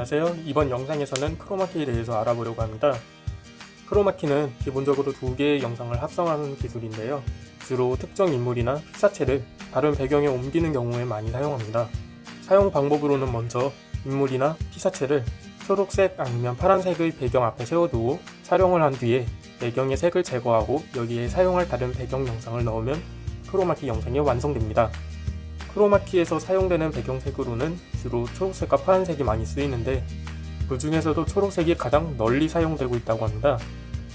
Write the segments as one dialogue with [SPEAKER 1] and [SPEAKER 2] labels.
[SPEAKER 1] 안녕하세요. 이번 영상에서는 크로마키에 대해서 알아보려고 합니다. 크로마키는 기본적으로 두 개의 영상을 합성하는 기술인데요. 주로 특정 인물이나 피사체를 다른 배경에 옮기는 경우에 많이 사용합니다. 사용 방법으로는 먼저 인물이나 피사체를 초록색 아니면 파란색의 배경 앞에 세워두고 촬영을 한 뒤에 배경의 색을 제거하고 여기에 사용할 다른 배경 영상을 넣으면 크로마키 영상이 완성됩니다. 크로마키에서 사용되는 배경색으로는 주로 초록색과 파란색이 많이 쓰이는데 그 중에서도 초록색이 가장 널리 사용되고 있다고 합니다.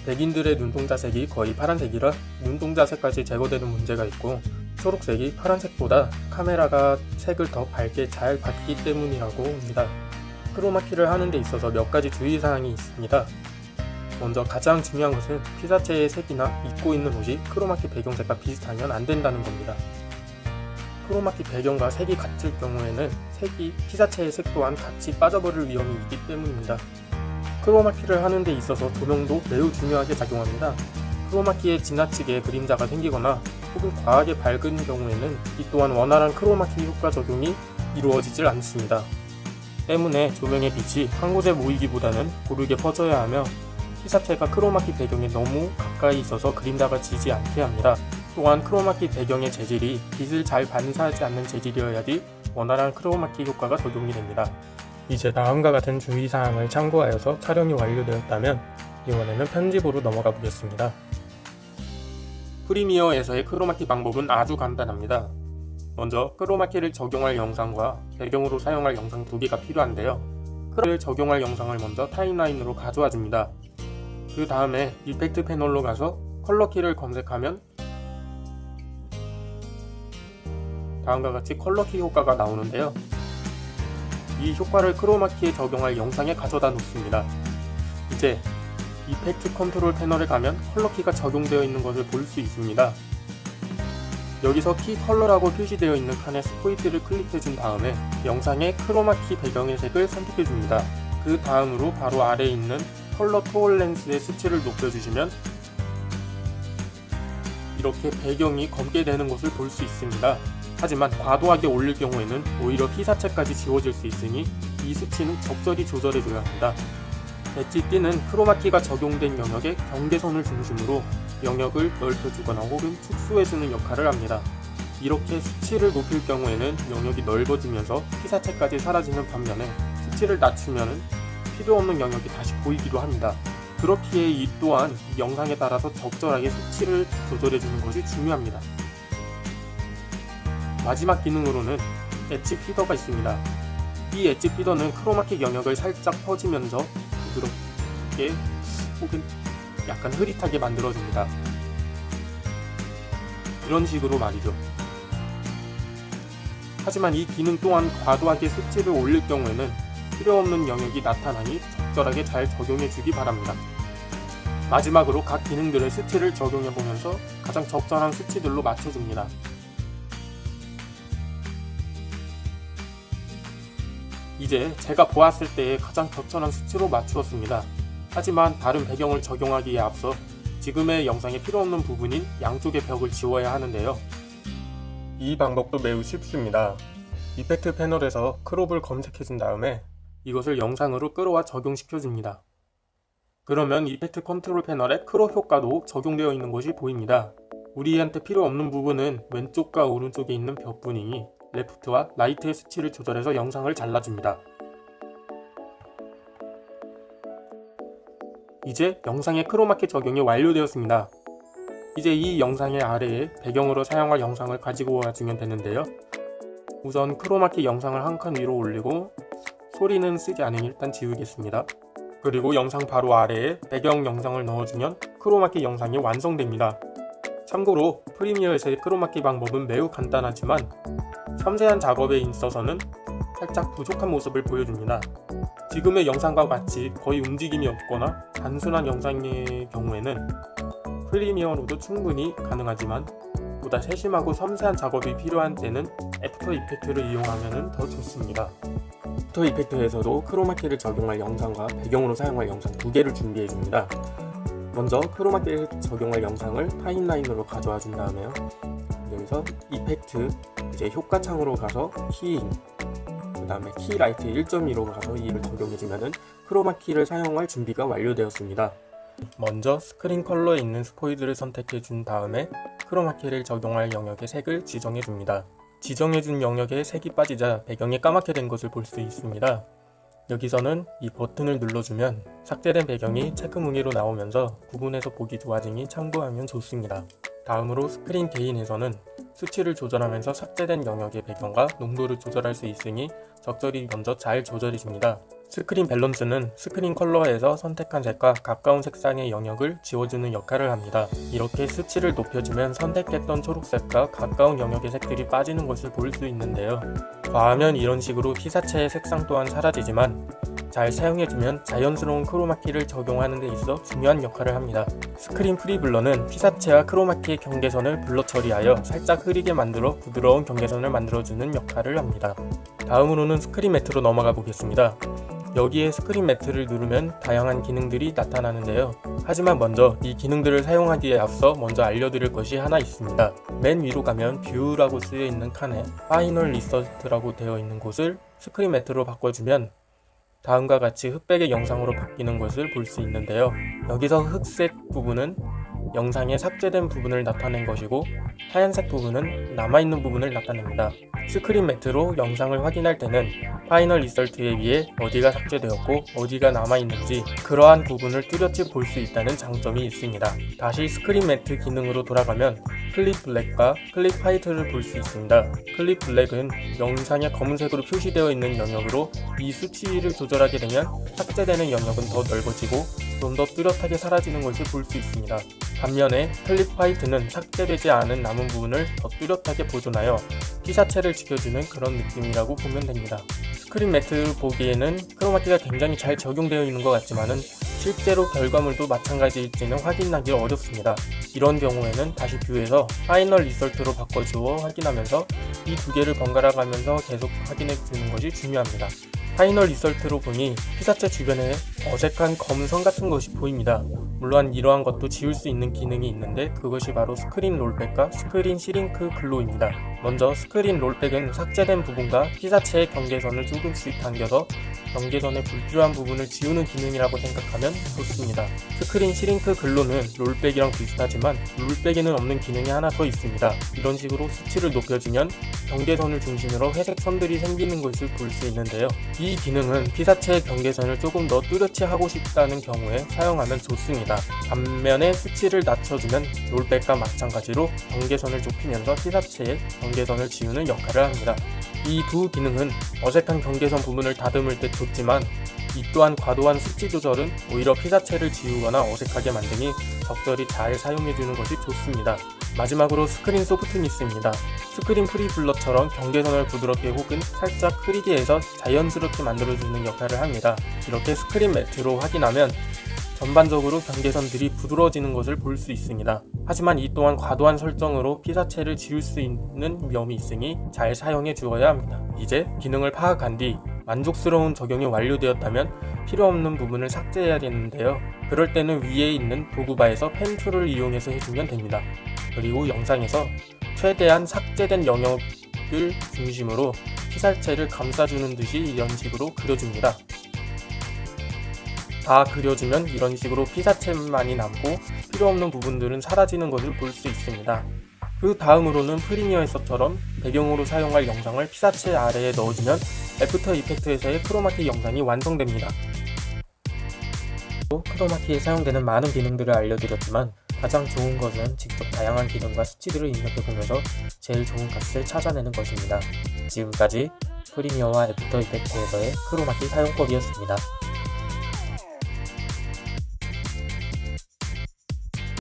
[SPEAKER 1] 백인들의 눈동자색이 거의 파란색이라 눈동자색까지 제거되는 문제가 있고 초록색이 파란색보다 카메라가 색을 더 밝게 잘 받기 때문이라고 합니다. 크로마키를 하는 데 있어서 몇 가지 주의사항이 있습니다. 먼저 가장 중요한 것은 피사체의 색이나 입고 있는 옷이 크로마키 배경색과 비슷하면 안 된다는 겁니다. 크로마키 배경과 색이 같을 경우에는 색이 피사체의 색 또한 같이 빠져버릴 위험이 있기 때문입니다. 크로마키를 하는 데 있어서 조명도 매우 중요하게 작용합니다. 크로마키에 지나치게 그림자가 생기거나 혹은 과하게 밝은 경우에는 이 또한 원활한 크로마키 효과 적용이 이루어지질 않습니다. 때문에 조명의 빛이 한 곳에 모이기보다는 고르게 퍼져야 하며 피사체가 크로마키 배경에 너무 가까이 있어서 그림자가 지지 않게 합니다. 또한 크로마키 배경의 재질이 빛을 잘 반사하지 않는 재질이어야지 원활한 크로마키 효과가 적용이 됩니다. 이제 다음과 같은 주의사항을 참고하여서 촬영이 완료되었다면 이번에는 편집으로 넘어가 보겠습니다. 프리미어에서의 크로마키 방법은 아주 간단합니다. 먼저 크로마키를 적용할 영상과 배경으로 사용할 영상 두 개가 필요한데요. 크로마키를 적용할 영상을 먼저 타임라인으로 가져와 줍니다. 그 다음에 이펙트 패널로 가서 컬러키를 검색하면 다음과 같이 컬러키 효과가 나오는데요. 이 효과를 크로마키에 적용할 영상에 가져다 놓습니다. 이제 이펙트 컨트롤 패널에 가면 컬러키가 적용되어 있는 것을 볼 수 있습니다. 여기서 키 컬러라고 표시되어 있는 칸에 스포이트를 클릭해 준 다음에 영상의 크로마키 배경의 색을 선택해 줍니다. 그 다음으로 바로 아래에 있는 컬러 토럴렌스의 수치를 높여주시면 이렇게 배경이 검게 되는 것을 볼 수 있습니다. 하지만 과도하게 올릴 경우에는 오히려 피사체까지 지워질 수 있으니 이 수치는 적절히 조절해줘야 합니다. 엣지 띠는 크로마키가 적용된 영역의 경계선을 중심으로 영역을 넓혀주거나 혹은 축소해주는 역할을 합니다. 이렇게 수치를 높일 경우에는 영역이 넓어지면서 피사체까지 사라지는 반면에 수치를 낮추면 필요없는 영역이 다시 보이기도 합니다. 그렇기에 이 또한 영상에 따라서 적절하게 수치를 조절해주는 것이 중요합니다. 마지막 기능으로는 엣지 피더가 있습니다. 이 엣지 피더는 크로마키 영역을 살짝 퍼지면서 부드럽게 혹은 약간 흐릿하게 만들어줍니다. 이런 식으로 말이죠. 하지만 이 기능 또한 과도하게 수치를 올릴 경우에는 필요없는 영역이 나타나니 적절하게 잘 적용해주기 바랍니다. 마지막으로 각 기능들의 수치를 적용해보면서 가장 적절한 수치들로 맞춰줍니다. 이제 제가 보았을 때의 가장 적절한 수치로 맞추었습니다. 하지만 다른 배경을 적용하기에 앞서 지금의 영상에 필요없는 부분인 양쪽의 벽을 지워야 하는데요. 이 방법도 매우 쉽습니다. 이펙트 패널에서 크롭을 검색해준 다음에 이것을 영상으로 끌어와 적용시켜줍니다. 그러면 이펙트 컨트롤 패널에 크롭 효과도 적용되어 있는 것이 보입니다. 우리한테 필요 없는 부분은 왼쪽과 오른쪽에 있는 벽분이니 레프트와 라이트의 수치를 조절해서 영상을 잘라줍니다. 이제 영상의 크로마키 적용이 완료되었습니다. 이제 이 영상의 아래에 배경으로 사용할 영상을 가지고 와주면 되는데요. 우선 크로마키 영상을 한 칸 위로 올리고 소리는 쓰지 않으니 일단 지우겠습니다. 그리고 영상 바로 아래에 배경 영상을 넣어주면 크로마키 영상이 완성됩니다. 참고로 프리미어에서의 크로마키 방법은 매우 간단하지만 섬세한 작업에 있어서는 살짝 부족한 모습을 보여줍니다. 지금의 영상과 같이 거의 움직임이 없거나 단순한 영상의 경우에는 프리미어로도 충분히 가능하지만 보다 세심하고 섬세한 작업이 필요한 때는 애프터 이펙트를 이용하면 더 좋습니다. 애프터 이펙트에서도 크로마키를 적용할 영상과 배경으로 사용할 영상 두 개를 준비해줍니다. 먼저 크로마키를 적용할 영상을 타임라인으로 가져와 준 다음에요. 여기서 이펙트, 이제 효과 창으로 가서 키잉, 그 다음에 키라이트 1.2로 가서 이를 적용해주면 크로마키를 사용할 준비가 완료되었습니다. 먼저 스크린 컬러에 있는 스포이드를 선택해준 다음에 크로마키를 적용할 영역의 색을 지정해줍니다. 지정해준 영역에 색이 빠지자 배경이 까맣게 된 것을 볼 수 있습니다. 여기서는 이 버튼을 눌러주면 삭제된 배경이 체크무늬로 나오면서 구분해서 보기 좋아지니 참고하면 좋습니다. 다음으로 스크린 게인에서는 수치를 조절하면서 삭제된 영역의 배경과 농도를 조절할 수 있으니 적절히 먼저 잘 조절해줍니다. 스크린 밸런스는 스크린 컬러에서 선택한 색과 가까운 색상의 영역을 지워주는 역할을 합니다. 이렇게 수치를 높여주면 선택했던 초록색과 가까운 영역의 색들이 빠지는 것을 볼 수 있는데요. 과하면 이런 식으로 피사체의 색상 또한 사라지지만 잘 사용해주면 자연스러운 크로마키를 적용하는 데 있어 중요한 역할을 합니다. 스크린 프리블러는 피사체와 크로마키의 경계선을 블러 처리하여 살짝 흐리게 만들어 부드러운 경계선을 만들어주는 역할을 합니다. 다음으로는 스크린 매트로 넘어가 보겠습니다. 여기에 스크린 매트를 누르면 다양한 기능들이 나타나는데요. 하지만 먼저 이 기능들을 사용하기에 앞서 먼저 알려드릴 것이 하나 있습니다. 맨 위로 가면 뷰라고 쓰여있는 칸에 파이널 리서트라고 되어 있는 곳을 스크린 매트로 바꿔주면 다음과 같이 흑백의 영상으로 바뀌는 것을 볼 수 있는데요. 여기서 흑색 부분은 영상에 삭제된 부분을 나타낸 것이고 하얀색 부분은 남아있는 부분을 나타냅니다. 스크린 매트로 영상을 확인할 때는 파이널 리설트에 비해 어디가 삭제되었고 어디가 남아있는지 그러한 부분을 뚜렷이 볼 수 있다는 장점이 있습니다. 다시 스크린 매트 기능으로 돌아가면 클립 블랙과 클립 화이트를 볼 수 있습니다. 클립 블랙은 영상에 검은색으로 표시되어 있는 영역으로 이 수치를 조절하게 되면 삭제되는 영역은 더 넓어지고 좀 더 뚜렷하게 사라지는 것을 볼 수 있습니다. 반면에 클립 화이트는 삭제되지 않은 남은 부분을 더 뚜렷하게 보존하여 피사체를 지켜주는 그런 느낌이라고 보면 됩니다. 스크린 매트 보기에는 크로마키가 굉장히 잘 적용되어 있는 것 같지만은 실제로 결과물도 마찬가지일지는 확인하기 어렵습니다. 이런 경우에는 다시 뷰에서 파이널 리설트로 바꿔주어 확인하면서 이 두 개를 번갈아 가면서 계속 확인해 주는 것이 중요합니다. 파이널 리설트로 보니 피사체 주변에 어색한 검은 선 같은 것이 보입니다. 물론 이러한 것도 지울 수 있는 기능이 있는데 그것이 바로 스크린 롤백과 스크린 시링크 글로우입니다. 먼저 스크린 롤백은 삭제된 부분과 피사체의 경계선을 조금씩 당겨서 경계선의 불필요한 부분을 지우는 기능이라고 생각하면 좋습니다. 스크린 시링크 글로우는 롤백이랑 비슷하지만 롤백에는 없는 기능이 하나 더 있습니다. 이런 식으로 수치를 높여주면 경계선을 중심으로 회색 선들이 생기는 것을 볼 수 있는데요. 이 기능은 피사체의 경계선을 조금 더 뚜렷이 하고 싶다는 경우에 사용하면 좋습니다. 반면에 수치를 낮춰주면 롤백과 마찬가지로 경계선을 좁히면서 피사체의 경계선을 지우는 역할을 합니다. 이 두 기능은 어색한 경계선 부분을 다듬을 때 좋지만 이 또한 과도한 수치 조절은 오히려 피사체를 지우거나 어색하게 만드니 적절히 잘 사용해주는 것이 좋습니다. 마지막으로 스크린 소프트니스입니다. 스크린 프리블러처럼 경계선을 부드럽게 혹은 살짝 흐리게 해서 자연스럽게 만들어주는 역할을 합니다. 이렇게 스크린 매트로 확인하면 전반적으로 경계선들이 부드러워지는 것을 볼 수 있습니다. 하지만 이 또한 과도한 설정으로 피사체를 지울 수 있는 위험이 있으니 잘 사용해 주어야 합니다. 이제 기능을 파악한 뒤 만족스러운 적용이 완료되었다면 필요 없는 부분을 삭제해야 되는데요. 그럴 때는 위에 있는 도구바에서 펜 툴을 이용해서 해주면 됩니다. 그리고 영상에서 최대한 삭제된 영역을 중심으로 피사체를 감싸주는 듯이 이런 식으로 그려줍니다. 다 그려주면 이런 식으로 피사체만이 남고 필요 없는 부분들은 사라지는 것을 볼 수 있습니다. 그 다음으로는 프리미어에서처럼 배경으로 사용할 영상을 피사체 아래에 넣어주면 애프터 이펙트에서의 크로마키 영상이 완성됩니다. 크로마키에 사용되는 많은 기능들을 알려드렸지만 가장 좋은 것은 직접 다양한 기능과 수치들을 입력해보면서 제일 좋은 값을 찾아내는 것입니다. 지금까지 프리미어와 애프터 이펙트에서의 크로마키 사용법이었습니다.